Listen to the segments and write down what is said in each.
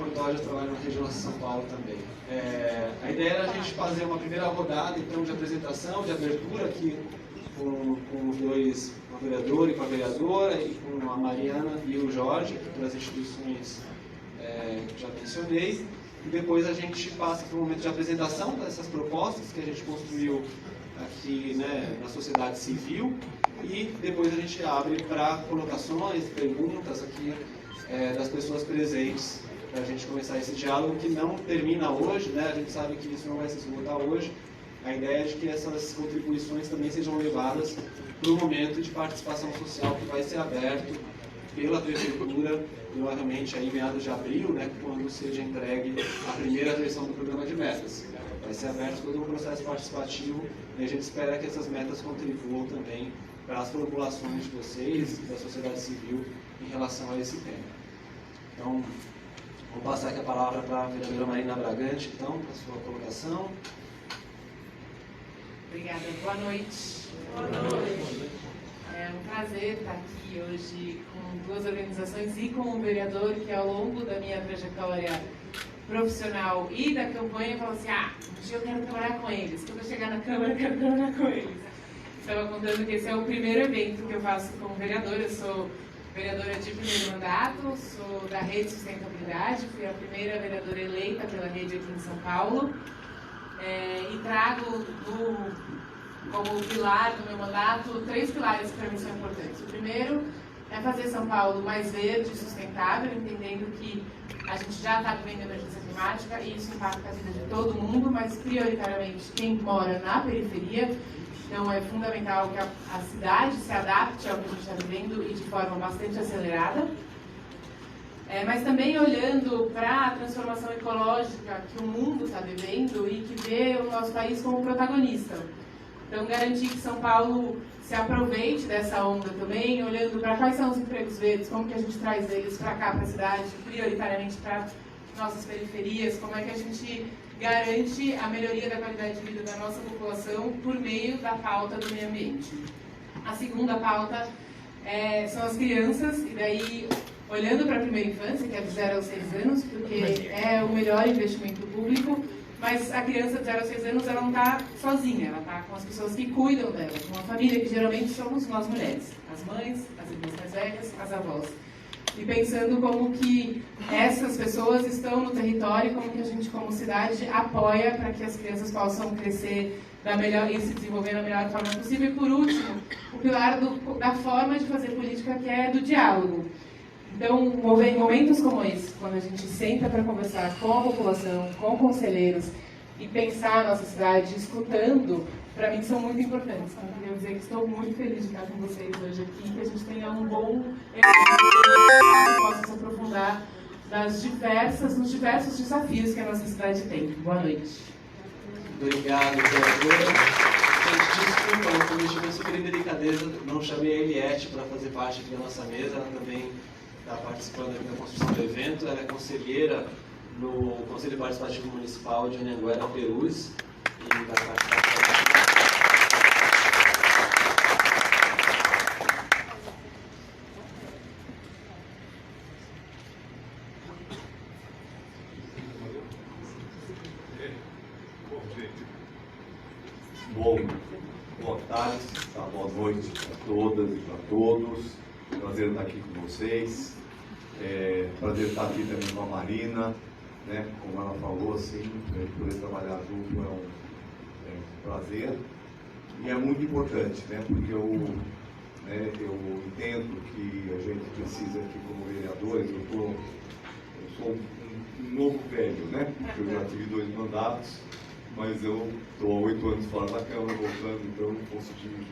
Dodge, eu trabalho na região de São Paulo também. A ideia era a gente fazer uma primeira rodada, então, de apresentação, de abertura aqui com os dois, com a vereadora e com a vereadora, e com a Mariana e o Jorge, pelas instituições que já mencionei. E depois a gente passa para o momento de apresentação dessas propostas que a gente construiu aqui, né, na sociedade civil, e depois a gente abre para colocações, perguntas aqui das pessoas presentes, para a gente começar esse diálogo que não termina hoje, né? A gente sabe que isso não vai se esgotar hoje. A ideia é de que essas contribuições também sejam levadas para o momento de participação social que vai ser aberto pela Prefeitura, provavelmente aí meados de abril, né, quando seja entregue a primeira versão do programa de metas. Vai ser aberto todo um processo participativo e a gente espera que essas metas contribuam também para as formulações de vocês e da sociedade civil em relação a esse tema. Então, vou passar aqui a palavra para a vereadora Marina Bragante, então, para a sua colocação. Obrigada. Boa noite. Boa noite. É um prazer estar aqui hoje com duas organizações e com um vereador que, ao longo da minha trajetória profissional e da campanha, falou assim: um dia eu quero trabalhar com eles. Quando eu chegar na Câmara, eu quero trabalhar com eles. Estava contando que esse é o primeiro evento que eu faço como vereadora. Eu sou vereadora de primeiro mandato, sou da Rede Sustentabilidade, fui a primeira vereadora eleita pela rede aqui em São Paulo. E trago como pilar do meu mandato 3 pilares que para mim são importantes. O primeiro é fazer São Paulo mais verde e sustentável, entendendo que a gente já está vivendo emergência climática e isso impacta a vida de todo mundo, mas prioritariamente quem mora na periferia. Então é fundamental que a cidade se adapte ao que a gente está vivendo e de forma bastante acelerada. Mas também olhando para a transformação ecológica que o mundo está vivendo e que vê o nosso país como protagonista. Então, garantir que São Paulo se aproveite dessa onda também, olhando para quais são os empregos verdes, como que a gente traz eles para cá, para a cidade, prioritariamente para nossas periferias, como é que a gente garante a melhoria da qualidade de vida da nossa população por meio da pauta do meio ambiente. A segunda pauta são as crianças, e daí olhando para a primeira infância, que é de 0 aos 6 anos, porque é o melhor investimento público, mas a criança de 0 a 6 anos ela não está sozinha, ela está com as pessoas que cuidam dela, com uma família que geralmente somos nós mulheres, as mães, as irmãs mais velhas, as avós. E pensando como que essas pessoas estão no território e como que a gente, como cidade, apoia para que as crianças possam crescer e se desenvolver da melhor forma possível. E por último, o pilar da forma de fazer política, que é do diálogo. Então, em momentos como esse, quando a gente senta para conversar com a população, com conselheiros e pensar a nossa cidade, escutando, para mim são muito importantes. Então, eu queria dizer que estou muito feliz de estar com vocês hoje aqui, que a gente tenha um bom evento que possa se aprofundar nos diversos desafios que a nossa cidade tem. Boa noite. Obrigado, vereadora. Gente, desculpa, eu cometi uma super delicadeza, não chamei a Eliette para fazer parte aqui da nossa mesa, ela também está participando aqui da construção do evento, ela é conselheira no Conselho Participativo Municipal de Anhanguera, Perus, e vai participar. Boa tarde, boa noite a todas e para todos. Prazer estar aqui com vocês. Prazer estar aqui também com a Marina, né? Como ela falou, assim, poder trabalhar junto é um prazer. E é muito importante, né? Porque eu entendo que a gente precisa aqui como vereadores, eu sou um novo velho, né? Porque eu já tive 2 mandatos. Mas eu estou há 8 anos fora da Câmara, voltando, então eu não consigo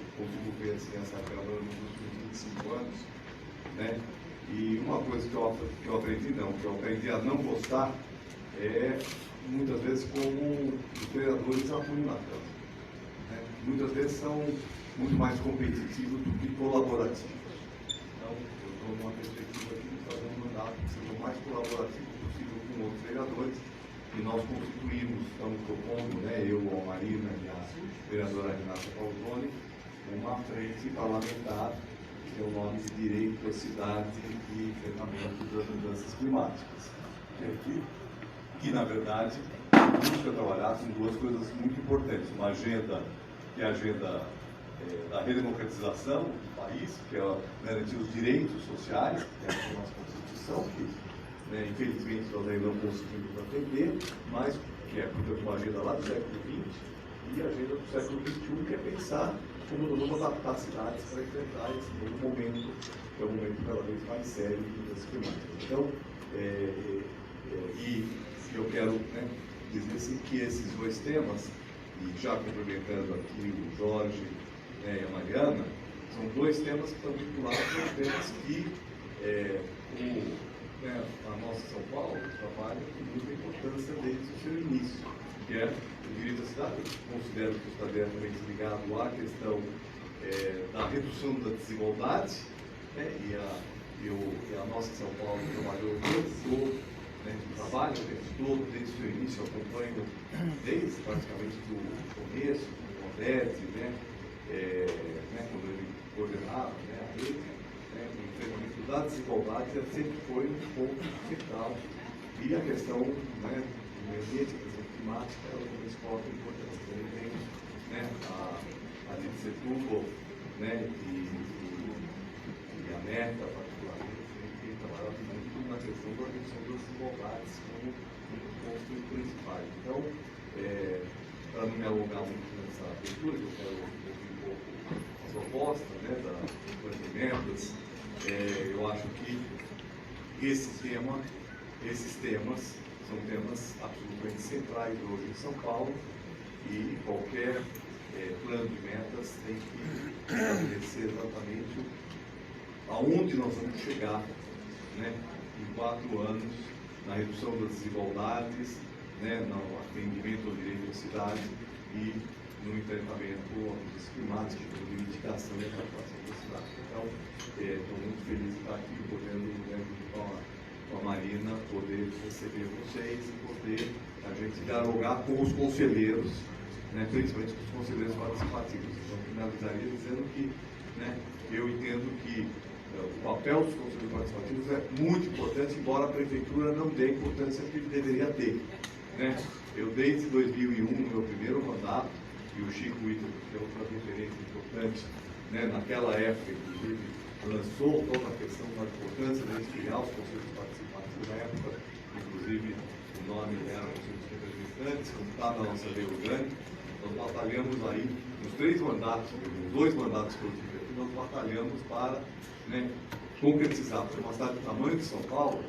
ver assim, essa Câmara nos últimos 25 anos. Né? E uma coisa que eu aprendi a não gostar é, muitas vezes, como os vereadores atuam na Câmara. Né? Muitas vezes são muito mais competitivos do que colaborativos. Então, eu estou numa perspectiva aqui de fazer um mandato que seja o mais colaborativo possível com outros vereadores. E nós constituímos, estamos propondo, né, eu, a Marina e a vereadora Renata Falzoni, uma frente parlamentar que tem o nome de Direito à Cidade e Enfrentamento das Mudanças Climáticas. aqui, que na verdade busca trabalhar com duas coisas muito importantes. Uma agenda, que é a agenda da redemocratização do país, que é garantir os direitos sociais, que é a nossa Constituição, que infelizmente nós ainda não conseguimos atender, mas que é, portanto, uma agenda lá do século XX e a agenda do século XXI, que é pensar como nós vamos adaptar as cidades para enfrentar esse novo momento, que é um momento cada vez mais sério de mudanças climáticas. Então, e eu quero dizer assim, que esses dois temas, e já cumprimentando aqui o Jorge e a Mariana, são dois temas que estão vinculados aos temas que a nossa São Paulo trabalha com muita importância desde o seu início, que é o direito à cidade. Eu considero que está diretamente ligado à questão da redução da desigualdade, e a nossa São Paulo trabalhou o tempo todo, trabalha o tempo todo, desde o seu início, acompanho desde praticamente do começo, com o Odete, quando ele coordenava a rede, o enfrentamento da desigualdade sempre foi um ponto central. E a questão do meio ambiente, a questão climática, ela também se coloca importante. Ele tem a de Setúbal e a Meta, particularmente, tem trabalhado muito na questão da redução das desigualdades como um dos pontos principais. Então, para não me alongar muito nessa abertura, eu quero ouvir um pouco a proposta das emendas. Eu acho que esses temas são temas absolutamente centrais hoje em São Paulo, e qualquer plano de metas tem que estabelecer exatamente aonde nós vamos chegar em 4 anos na redução das desigualdades, no atendimento ao direito à cidade e no enfrentamento dos climáticos, de mitigação e adaptação da cidade. Então, estou muito feliz de estar aqui, podendo, com a Marina, poder receber vocês e poder a gente dialogar com os conselheiros, principalmente com os conselheiros participativos. Então, finalizaria dizendo que eu entendo que o papel dos conselheiros participativos é muito importante, embora a prefeitura não dê a importância que ele deveria ter. Eu, desde 2001, no meu primeiro mandato, e o Chico Ito, que é outra referência importante, naquela época, inclusive, lançou toda a questão da importância de criar os conselhos participativos na época, inclusive o nome era Conselho dos Representantes, como está na nossa lei orgânica. Nós batalhamos aí, nos 3 mandatos, nos 2 mandatos que eu tive aqui, nós batalhamos para concretizar, porque uma cidade do tamanho de São Paulo,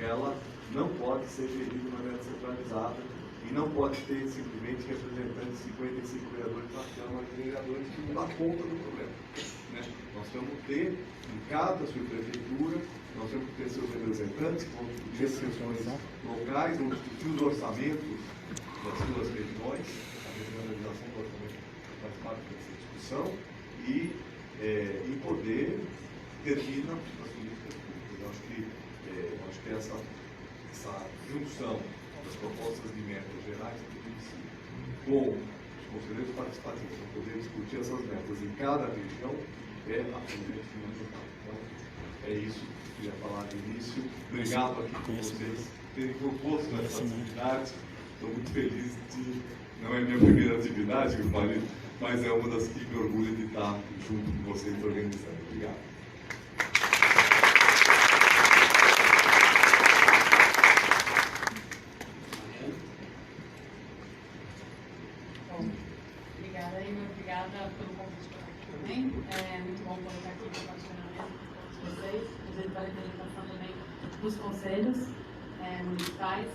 ela não pode ser gerida de maneira centralizada e não pode ter simplesmente representantes de 55 vereadores na Câmara de Vereadores que não dá conta do problema. Nós temos que ter, em cada subprefeitura, nós temos que ter seus representantes, com discussões locais, vamos discutir os orçamentos das suas regiões, a regionalização do orçamento faz parte dessa discussão, e poder determinar as políticas públicas. Eu acho que essa junção das propostas de metas gerais com os conselheiros participativos para poder discutir essas metas em cada região é absolutamente fundamental. Então, é isso que eu queria falar no início. Obrigado aqui por vocês terem proposto essa atividade. Estou muito feliz de... Não é minha primeira atividade, meu marido, mas é uma das que me orgulho de estar junto com vocês organizando. Obrigado. Obrigada pelo convite para aqui também. É muito bom poder estar aqui compartilhando com vocês, fazendo a representação também dos conselhos municipais.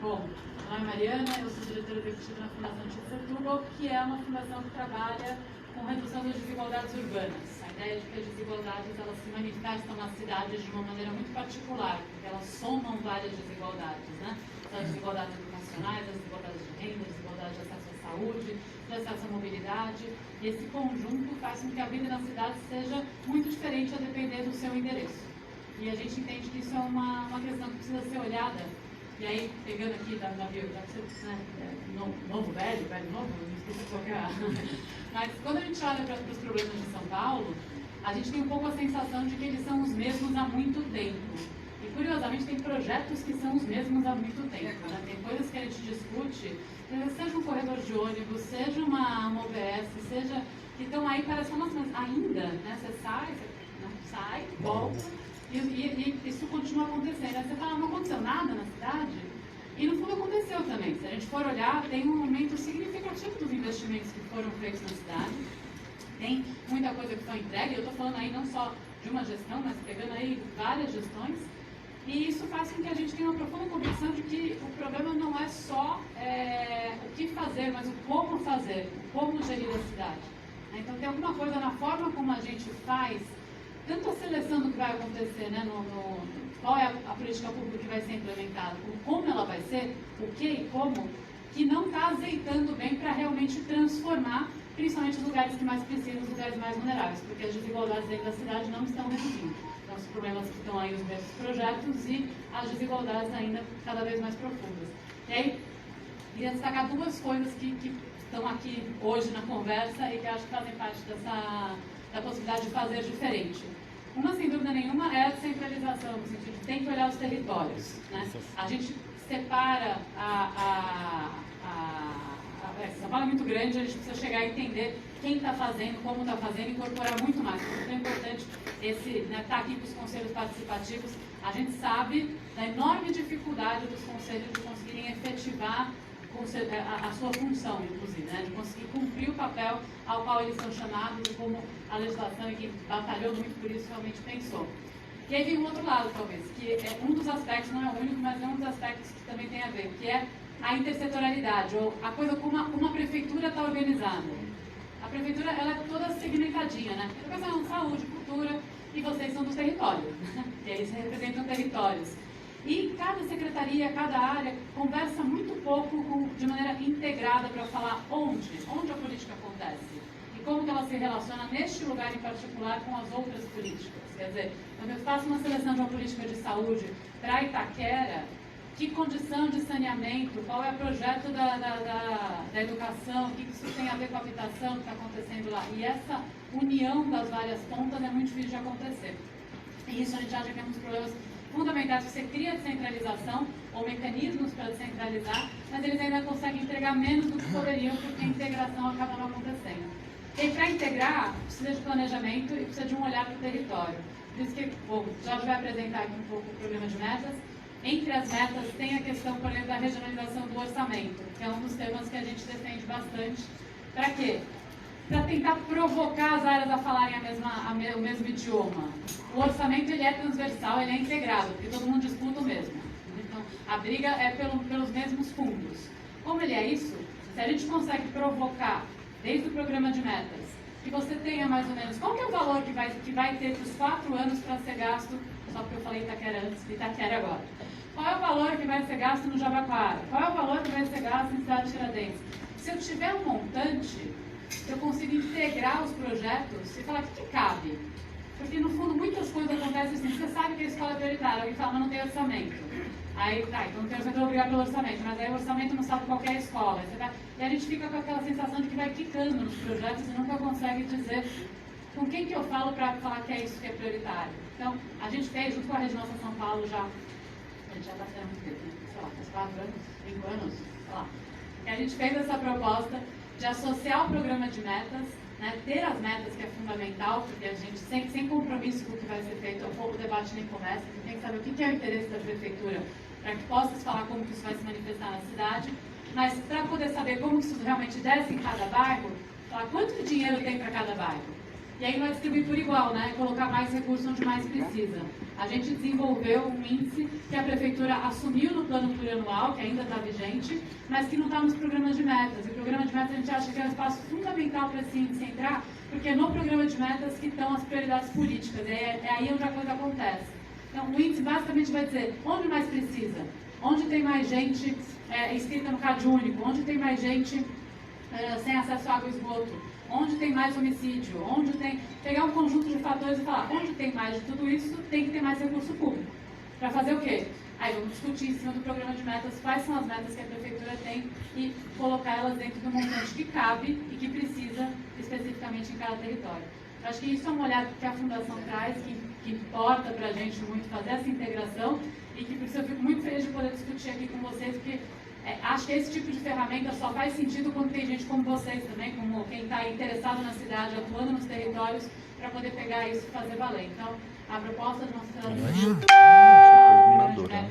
Bom, meu nome é Mariana, eu sou diretora executiva na Fundação Chico Setúbal, que é uma fundação que trabalha com redução das desigualdades urbanas. A ideia de que as desigualdades elas se manifestam nas cidades de uma maneira muito particular, porque elas somam várias desigualdades, São as desigualdades educacionais, as desigualdades de renda, as desigualdades de acesso à saúde, de acesso à mobilidade, e esse conjunto faz com que a vida na cidade seja muito diferente a depender do seu endereço. E a gente entende que isso é uma questão que precisa ser olhada. E aí, pegando aqui da biografia, novo, velho, novo, não esqueci qual que é. Mas quando a gente olha para os problemas de São Paulo, a gente tem um pouco a sensação de que eles são os mesmos há muito tempo. E, curiosamente, tem projetos que são os mesmos há muito tempo, né? Tem coisas que a gente discute, seja um corredor de ônibus, seja uma OBS, seja... que estão aí, parece que, nossa, mas ainda, né? Você sai, volta, e isso continua acontecendo. Aí você fala, não aconteceu nada na cidade? E, no fundo, aconteceu também. Se a gente for olhar, tem um aumento significativo dos investimentos que foram feitos na cidade. Tem muita coisa que foi entregue. Eu estou falando aí não só de uma gestão, mas pegando aí várias gestões. E isso faz com que a gente tenha uma profunda convicção de que o problema não é só o que fazer, mas o como fazer, o como gerir a cidade. Então, tem alguma coisa na forma como a gente faz, tanto a seleção do que vai acontecer, né, qual é a política pública que vai ser implementada, como ela vai ser, o que e como, que não está azeitando bem para realmente transformar, principalmente os lugares que mais precisam, os lugares mais vulneráveis, porque as desigualdades dentro da cidade não estão reduzindo. Então, os problemas que estão aí nos mesmos projetos e as desigualdades ainda cada vez mais profundas. E aí, queria destacar duas coisas que estão aqui hoje na conversa e que acho que fazem parte da possibilidade de fazer diferente. Uma, sem dúvida nenhuma, é a descentralização, no sentido de tem que olhar os territórios. Né? A gente separa São Paulo é muito grande, a gente precisa chegar a entender quem está fazendo, como está fazendo, incorporar muito mais. Porque é importante estar aqui com os conselhos participativos. A gente sabe da enorme dificuldade dos conselhos de conseguirem efetivar a sua função, inclusive, né? De conseguir cumprir o papel ao qual eles são chamados e como a legislação, e quem batalhou muito por isso, realmente pensou. E aí vem um outro lado, talvez, que é um dos aspectos, não é o único, mas é um dos aspectos que também tem a ver, que é a intersetorialidade, ou a coisa como uma prefeitura está organizada. A prefeitura, ela é toda segmentadinha, né? Educação, saúde, cultura, e vocês são dos territórios, e eles representam territórios. E cada secretaria, cada área conversa muito pouco de maneira integrada para falar onde a política acontece e como que ela se relaciona neste lugar em particular com as outras políticas. Quer dizer, quando eu faço uma seleção de uma política de saúde para Itaquera, que condição de saneamento, qual é o projeto da educação, o que isso tem a ver com a habitação que está acontecendo lá. E essa união das várias pontas é muito difícil de acontecer. E isso a gente acha que é um dos problemas fundamentais. Você cria descentralização ou mecanismos para descentralizar, mas eles ainda conseguem entregar menos do que poderiam, porque a integração acaba não acontecendo. E para integrar, precisa de planejamento e precisa de um olhar para o território. Por isso que o Jorge vai apresentar aqui um pouco o programa de metas. Entre as metas tem a questão, por exemplo, da regionalização do orçamento, que é um dos temas que a gente defende bastante. Para quê? Para tentar provocar as áreas a falarem o mesmo idioma. O orçamento ele é transversal, ele é integrado, porque todo mundo disputa o mesmo. Então, a briga é pelos mesmos fundos. Como ele é isso, se a gente consegue provocar, desde o programa de metas, que você tenha mais ou menos, qual que é o valor que vai ter para os 4 anos para ser gasto, só porque eu falei Itaquera antes, Itaquera agora. Qual é o valor que vai ser gasto no Jabaquara? Qual é o valor que vai ser gasto em Cidade de Tiradentes? Se eu tiver um montante, eu consigo integrar os projetos e falar o que cabe. Porque, no fundo, muitas coisas acontecem assim. Você sabe que a escola é prioritária, alguém fala, mas não tem orçamento. Aí, tá, então não tem orçamento, eu vou brigar pelo orçamento. Mas aí o orçamento não sabe qual é a escola. E a gente fica com aquela sensação de que vai quicando nos projetos e nunca consegue dizer com quem que eu falo para falar que é isso que é prioritário. Então, a gente fez, junto com a Rede Nossa São Paulo, a gente já está tendo muito tempo, sei lá, faz 4 anos, 5 anos, sei lá. E a gente fez essa proposta de associar o programa de metas, né, ter as metas, que é fundamental, porque a gente, sem compromisso com o que vai ser feito, o debate nem começa, você tem que saber o que é o interesse da prefeitura, para que possa falar como que isso vai se manifestar na cidade, mas para poder saber como que isso realmente desce em cada bairro, falar quanto de dinheiro tem para cada bairro. E aí vai distribuir por igual, né? Colocar mais recursos onde mais precisa. A gente desenvolveu um índice que a prefeitura assumiu no plano plurianual, que ainda está vigente, mas que não está nos programas de metas. E o programa de metas a gente acha que é um espaço fundamental para esse índice entrar, porque é no programa de metas que estão as prioridades políticas. É aí onde a coisa acontece. Então, o índice basicamente vai dizer onde mais precisa, onde tem mais gente inscrita no CAD único, onde tem mais gente sem acesso à água e esgoto, onde tem mais homicídio, onde tem... Pegar um conjunto de fatores e falar, onde tem mais de tudo isso, tem que ter mais recurso público. Para fazer o quê? Aí vamos discutir em cima do programa de metas quais são as metas que a prefeitura tem e colocar elas dentro do montante que cabe e que precisa especificamente em cada território. Eu acho que isso é um olhar que a Fundação traz, que que importa para a gente muito fazer essa integração e que por isso eu fico muito feliz de poder discutir aqui com vocês, porque acho que esse tipo de ferramenta só faz sentido quando tem gente como vocês também, como quem está interessado na cidade, atuando nos territórios, para poder pegar isso e fazer valer. Então, a proposta do nosso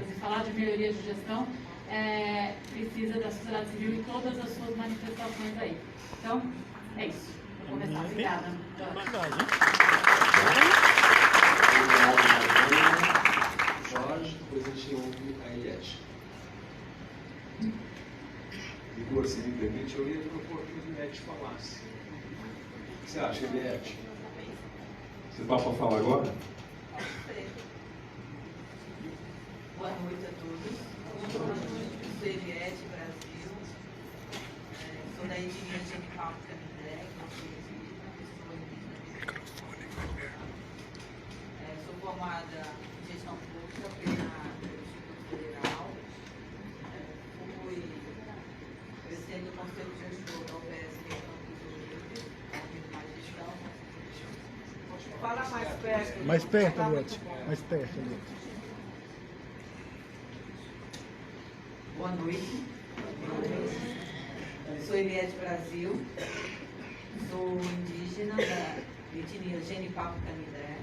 e falar de melhorias de gestão precisa da sociedade civil em todas as suas manifestações aí. Então, é isso. Vou começar. Obrigada. Jorge, depois a gente ouve a Eliette. Igor, se me permite, eu ia propor que a Eliette falasse. O que você acha, Eliette? Você topa falar agora? Boa noite a todos. Eu sou Eliette Brasil, sou da etnia Genipapo Canindé, sou formada em gestão pública pelo Instituto Federal, fui presidente do Conselho Gestor da UBS mais gestão. Fala mais perto. Mais perto, Eliette. Mais perto, Eliette. Boa noite. Sou Eliette Brasil, sou indígena da etnia Genipapo Canindé,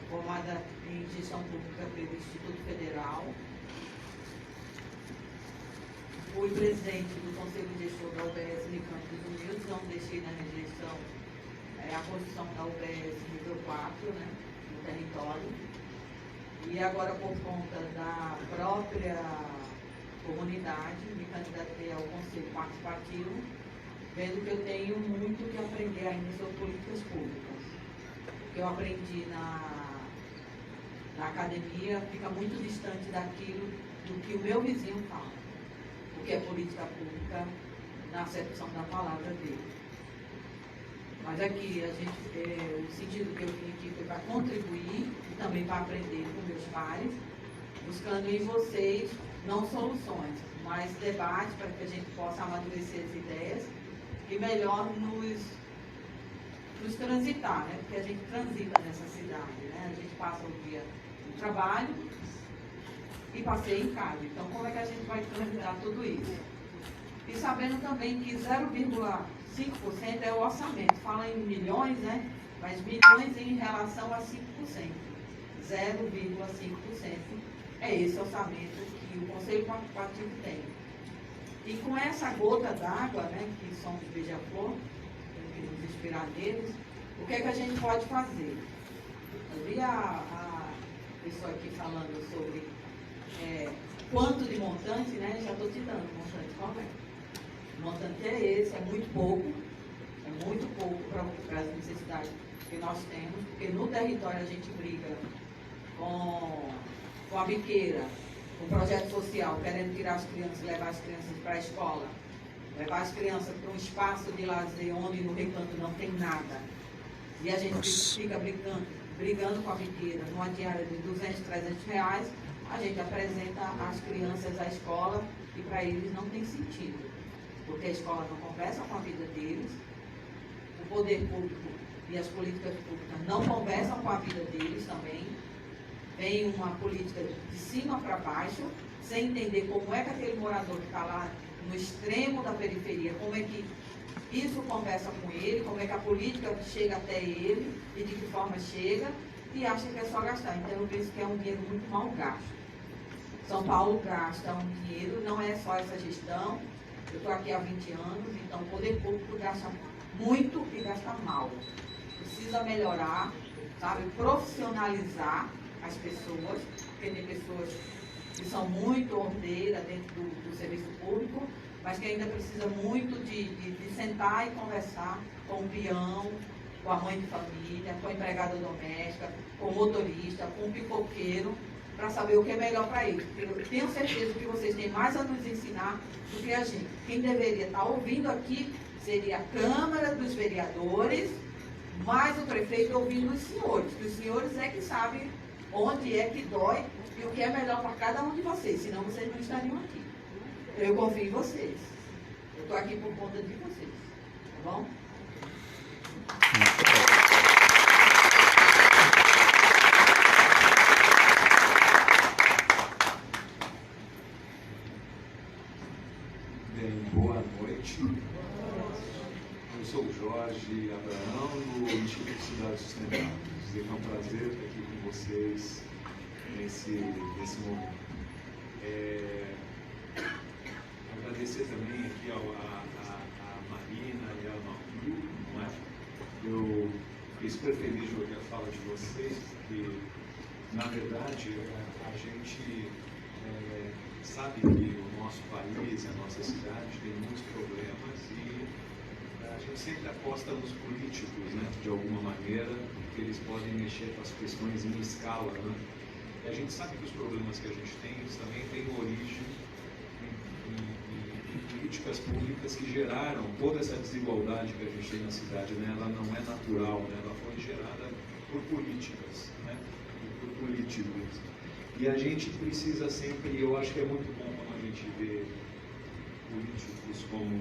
formada em gestão pública pelo Instituto Federal. Fui presidente do Conselho Gestor da UBS Unicamp dos Unidos, não deixei na rejeição a construção da UBS nível 4, né, no território. E agora, por conta da própria comunidade, me candidatei ao Conselho Participativo, vendo que eu tenho muito que aprender ainda sobre políticas públicas. O que eu aprendi na academia fica muito distante daquilo do que o meu vizinho fala, o que é política pública na acepção da palavra dele. Mas aqui, o sentido que eu vim aqui foi para contribuir e também para aprender com meus pares, buscando em vocês não soluções, mas debates para que a gente possa amadurecer as ideias e melhor nos transitar, né? Porque a gente transita nessa cidade, né? A gente passa o dia no trabalho e passeia em casa. Então, como é que a gente vai transitar tudo isso? E sabendo também que 0,5% é o orçamento. Fala em milhões, né? Mas milhões em relação a 5%. 0,5% é esse orçamento que o Conselho Participativo tem. E com essa gota d'água, né, que somos beija-flor, que nos inspirar neles, o que é que a gente pode fazer? Eu vi a pessoa aqui falando sobre quanto de montante, né? Já estou te dando o montante, qual é? O montante é esse, é muito pouco para as necessidades que nós temos, porque no território a gente briga com a biqueira, com o projeto social, querendo tirar as crianças e levar as crianças para a escola, levar as crianças para um espaço de lazer onde no recanto não tem nada. E a gente fica brigando com a biqueira, numa diária de 200, 300 reais, a gente apresenta as crianças à escola e para eles não tem sentido, porque a escola não conversa com a vida deles, o poder público e as políticas públicas não conversam com a vida deles também, vem uma política de cima para baixo, sem entender como é que aquele morador que está lá no extremo da periferia, como é que isso conversa com ele, como é que a política chega até ele e de que forma chega, e acha que é só gastar. Então eu penso que é um dinheiro muito mal gasto. São Paulo gasta um dinheiro, não é só essa gestão, eu estou aqui há 20 anos, então o poder público gasta muito e gasta mal. Precisa melhorar, sabe, profissionalizar as pessoas, porque tem pessoas que são muito ordeiras dentro do serviço público, mas que ainda precisa muito de sentar e conversar com o peão, com a mãe de família, com a empregada doméstica, com o motorista, com o pipoqueiro, para saber o que é melhor para eles. Porque eu tenho certeza que vocês têm mais a nos ensinar do que a gente. Quem deveria estar ouvindo aqui seria a Câmara dos Vereadores, mais o prefeito ouvindo os senhores, que os senhores é que sabem onde é que dói e o que é melhor para cada um de vocês, senão vocês não estariam aqui. Eu confio em vocês. Eu estou aqui por conta de vocês. Tá bom? Jorge Abraão, do Instituto Cidade Sustentável. Dizer que é um prazer estar aqui com vocês nesse momento. Agradecer também aqui a Marina e a Malu, não é? Eu fiquei super feliz de ouvir a fala de vocês, porque, na verdade, a gente sabe que o nosso país, a nossa cidade tem muitos problemas e a gente sempre aposta nos políticos, né, de alguma maneira, porque eles podem mexer com as questões em escala, né? E a gente sabe que os problemas que a gente tem, eles também têm origem em políticas públicas que geraram toda essa desigualdade que a gente tem na cidade, né? Ela não é natural, né? Ela foi gerada por políticas, né? E por políticos. E a gente precisa sempre, eu acho que é muito bom quando a gente vê políticos como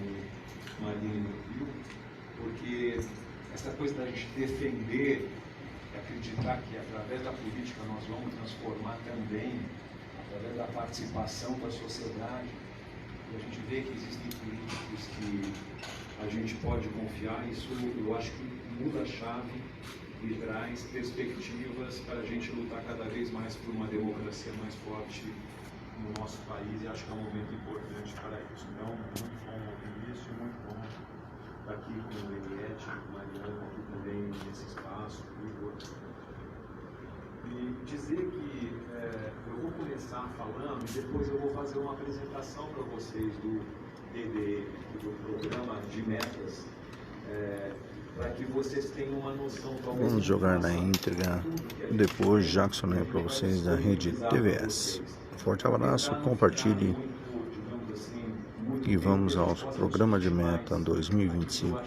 Marina e Pio, porque essa coisa da gente defender, acreditar que através da política nós vamos transformar também, através da participação da sociedade, e a gente vê que existem políticos que a gente pode confiar, isso eu acho que muda a chave e traz perspectivas para a gente lutar cada vez mais por uma democracia mais forte no nosso país, e acho que é um momento importante para isso. Então, muito bom ouvir isso, muito bom estar aqui com o Eliette, com a Mariana, aqui também nesse espaço, Igor. E dizer que eu vou começar falando e depois eu vou fazer uma apresentação para vocês do DDE, do Programa de Metas, para que vocês tenham uma noção. Vamos jogar na íntegra. Depois, Jackson é para vocês da rede TVS. Forte abraço, compartilhe e vamos ao Programa de Meta 2025.